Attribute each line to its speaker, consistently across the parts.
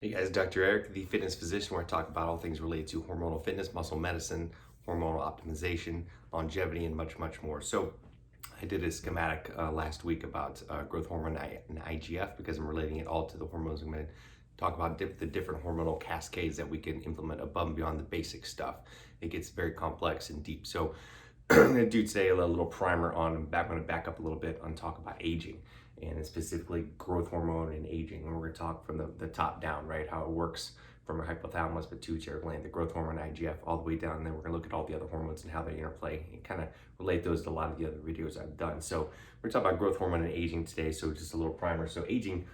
Speaker 1: Hey guys, Dr. Eric, the fitness physician, where I talk about all things related to hormonal fitness, muscle medicine, hormonal optimization, longevity, and much, much more. So, I did a schematic last week about growth hormone and IGF because I'm relating it all to the hormones. I'm going to talk about the different hormonal cascades that we can implement above and beyond the basic stuff. It gets very complex and deep. So, I'm going to do today a little primer on, I'm going to back up a little bit on talk about aging and specifically growth hormone and aging. And we're going to talk from the top down, right? How it works from our hypothalamus, pituitary gland, the growth hormone IGF, all the way down. And then we're going to look at all the other hormones and how they interplay and kind of relate those to a lot of the other videos I've done. So we're talking about growth hormone and aging today. So just a little primer. So aging,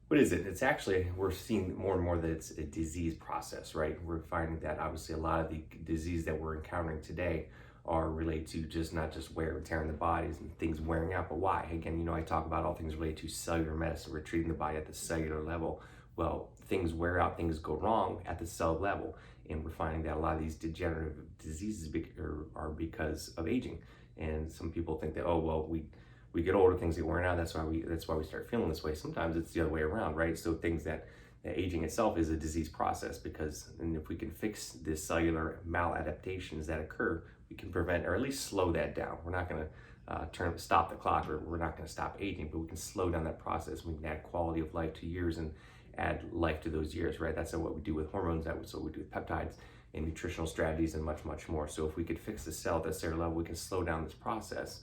Speaker 1: what is it? It's actually, we're seeing more and more that it's a disease process, right? We're finding that obviously a lot of the disease that we're encountering today are related to just not just wear and tear in the bodies and things wearing out, but why? Again, I talk about all things related to cellular medicine. We're treating the body at the cellular level. Well, things wear out, things go wrong at the cell level, and we're finding that a lot of these degenerative diseases are because of aging. And some people think that, oh well, we get older, things get worn out. That's why we start feeling this way. Sometimes it's the other way around, right? So things that aging itself is a disease process and if we can fix the cellular maladaptations that occur, we can prevent or at least slow that down. We're not going to stop the clock, or we're not going to stop aging, but we can slow down that process. We can add quality of life to years and add life to those years, right? That's what we do with hormones. That's what we do with peptides and nutritional strategies and much, much more. So if we could fix the cell at the cellular level, we can slow down this process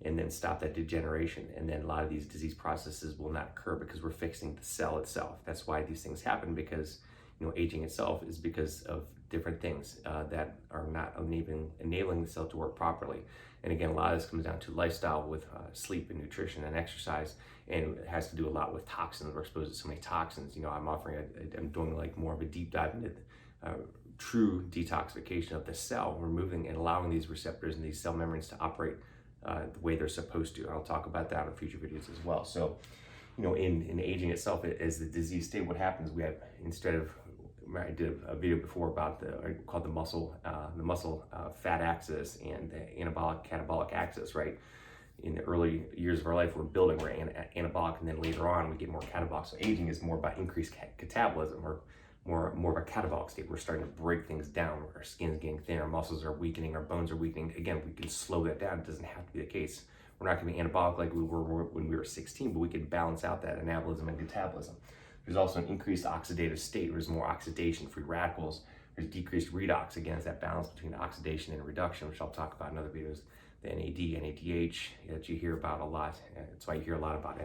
Speaker 1: and then stop that degeneration. And then a lot of these disease processes will not occur because we're fixing the cell itself. That's why these things happen, because aging itself is because of different things that are not enabling the cell to work properly. And again, a lot of this comes down to lifestyle with sleep and nutrition and exercise, and it has to do a lot with toxins. We're exposed to so many toxins. I'm doing like more of a deep dive into true detoxification of the cell, removing and allowing these receptors and these cell membranes to operate the way they're supposed to. I'll talk about that in future videos as well. So, in aging itself, as the disease state, what happens? We have, instead of, I did a video before about called the muscle fat axis and the anabolic catabolic axis, right? In the early years of our life, we're building, we're anabolic, and then later on we get more catabolic. So aging is more about increased catabolism, or more of a catabolic state. We're starting to break things down. Our skin's getting thin, our muscles are weakening, our bones are weakening. Again, we can slow that down. It doesn't have to be the case. We're not going to be anabolic like we were when we were 16, but we can balance out that anabolism and catabolism. There's also an increased oxidative state. There's more oxidation, free radicals. There's decreased redox. Again, it's that balance between oxidation and reduction, which I'll talk about in other videos. The NAD, NADH that you hear about a lot. That's why you hear a lot about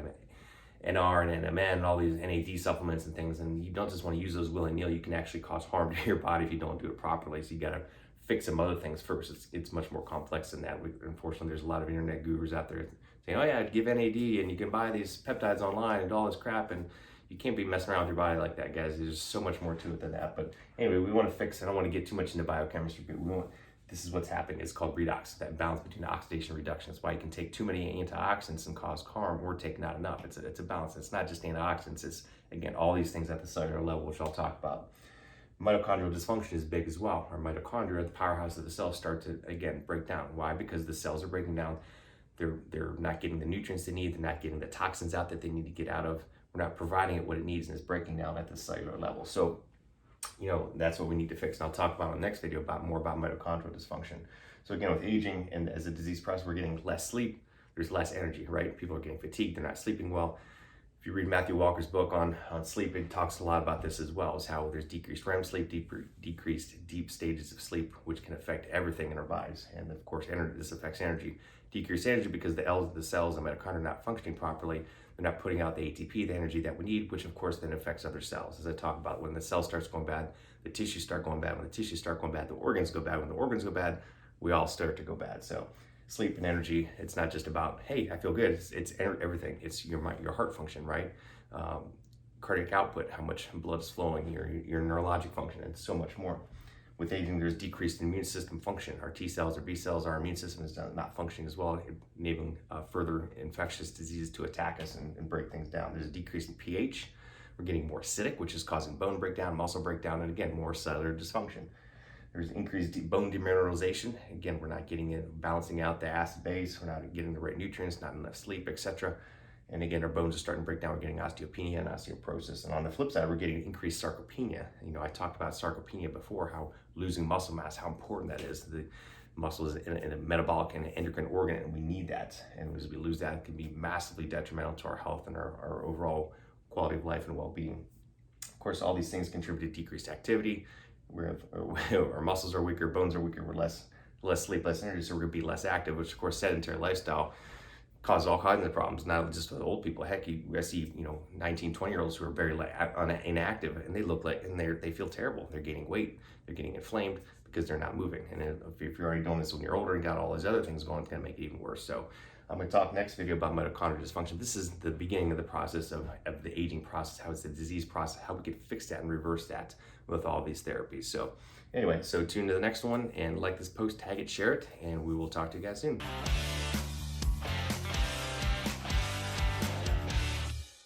Speaker 1: NR and NMN and all these NAD supplements and things. And you don't just want to use those willy-nilly. You can actually cause harm to your body if you don't do it properly. So you got to fix some other things first. It's much more complex than that. Unfortunately, there's a lot of internet gurus out there saying, oh yeah, give NAD and you can buy these peptides online and all this crap. And you can't be messing around with your body like that, guys. There's so much more to it than that. But anyway, we want to fix. I don't want to get too much into biochemistry, but this is what's happening. It's called redox, that balance between oxidation and reduction. That's why you can take too many antioxidants and cause harm, or take not enough. It's a balance. It's not just antioxidants. It's, again, all these things at the cellular level, which I'll talk about. Mitochondrial dysfunction is big as well. Our mitochondria, the powerhouse of the cells, start to, again, break down. Why? Because the cells are breaking down. They're not getting the nutrients they need. They're not getting the toxins out that they need to get out of. We're not providing it what it needs, and it's breaking down at the cellular level. So, that's what we need to fix. And I'll talk about in the next video more about mitochondrial dysfunction. So again, with aging and as a disease process, we're getting less sleep. There's less energy, right? People are getting fatigued. They're not sleeping well. If you read Matthew Walker's book on sleep, it talks a lot about this as well, as how there's decreased REM sleep, decreased deep stages of sleep, which can affect everything in our bodies. And of course, this affects energy. Decreased energy because the cells and mitochondria are not functioning properly. They're not putting out the ATP, the energy that we need, which of course then affects other cells. As I talk about, when the cell starts going bad, the tissues start going bad. When the tissues start going bad, the organs go bad. When the organs go bad, we all start to go bad. So sleep and energy, it's not just about, hey, I feel good. It's everything. It's your heart function, right? Cardiac output, how much blood is flowing, your neurologic function, and so much more. With aging, there's decreased immune system function. Our T cells or B cells, our immune system is not functioning as well, enabling further infectious diseases to attack us and break things down. There's a decrease in pH. We're getting more acidic, which is causing bone breakdown, muscle breakdown, and again, more cellular dysfunction. There's increased bone demineralization. Again, we're not getting it, balancing out the acid base. We're not getting the right nutrients, not enough sleep, etc. And again, our bones are starting to break down. We're getting osteopenia and osteoporosis. And on the flip side, we're getting increased sarcopenia. I talked about sarcopenia before, how losing muscle mass, how important that is. The muscle is in a metabolic and an endocrine organ, and we need that. And as we lose that, it can be massively detrimental to our health and our overall quality of life and well-being. Of course, all these things contribute to decreased activity. Our muscles are weaker, bones are weaker, we're less sleep, less energy, so we're gonna be less active, which of course sedentary lifestyle causes all kinds of problems, not just with old people. Heck, I see 19, 20-year-olds who are very inactive, and they look like, and they feel terrible. They're gaining weight, they're getting inflamed because they're not moving. And if you're already doing this when you're older and got all these other things going, it's gonna make it even worse. So I'm gonna talk next video about mitochondrial dysfunction. This is the beginning of the process of the aging process, how it's the disease process, how we can fix that and reverse that with all these therapies. So anyway, so tune to the next one and like this post, tag it, share it, and we will talk to you guys soon.